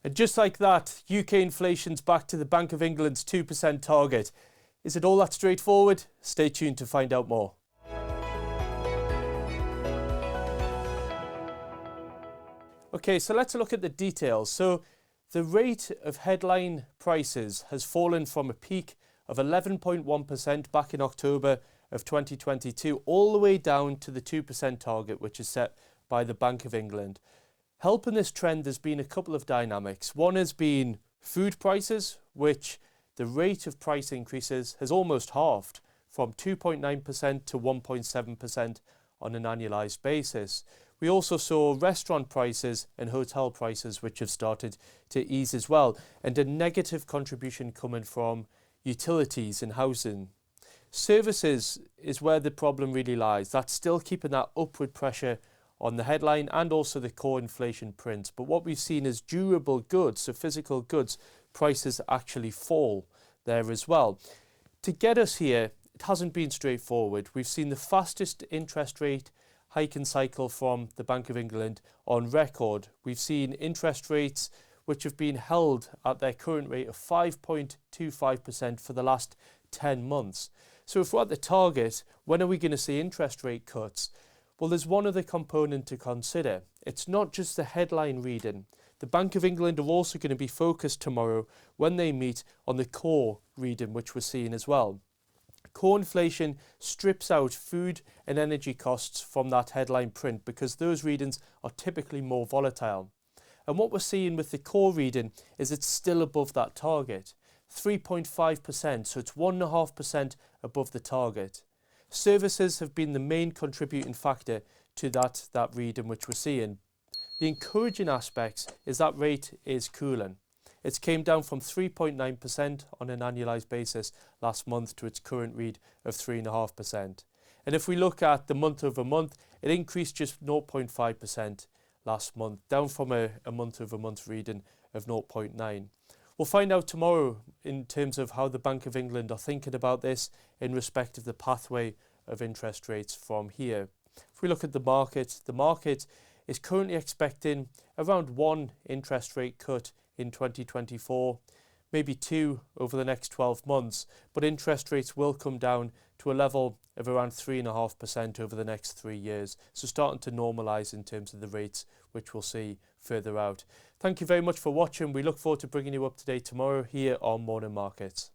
And just like that, UK inflation's back to the Bank of England's 2% target. Is it all that straightforward? Stay tuned to find out more. Okay, so let's look at the details. So the rate of headline prices has fallen from a peak of 11.1% back in October of 2022 all the way down to the 2% target, which is set by the Bank of England. Helping this trend, there's been a couple of dynamics. One has been food prices, which the rate of price increases has almost halved from 2.9% to 1.7% on an annualised basis. We also saw restaurant prices and hotel prices, which have started to ease as well, and a negative contribution coming from utilities and housing. Services is where the problem really lies. That's still keeping that upward pressure on the headline and also the core inflation print. But what we've seen is durable goods, so physical goods, prices actually fall there as well. To get us here, it hasn't been straightforward. We've seen the fastest interest rate hiking cycle from the Bank of England on record. We've seen interest rates which have been held at their current rate of 5.25% for the last 10 months. So if we're at the target, when are we going to see interest rate cuts? Well, there's one other component to consider. It's not just the headline reading. The Bank of England are also going to be focused tomorrow when they meet on the core reading, which we're seeing as well. Core inflation strips out food and energy costs from that headline print because those readings are typically more volatile. And what we're seeing with the core reading is it's still above that target, 3.5%, so it's 1.5% above the target. Services have been the main contributing factor to that reading which we're seeing. The encouraging aspect is that rate is cooling. It came down from 3.9% on an annualised basis last month to its current read of 3.5%. And if we look at the month over month, it increased just 0.5% last month, down from a month over month reading of 0.9. We'll find out tomorrow in terms of how the Bank of England are thinking about this in respect of the pathway of interest rates from here. If we look at the market is currently expecting around one interest rate cut in 2024, maybe two over the next 12 months, but interest rates will come down to a level of around 3.5% over the next 3 years. So starting to normalise in terms of the rates, which we'll see further out. Thank you very much for watching. We look forward to bringing you up to date tomorrow here on Morning Markets.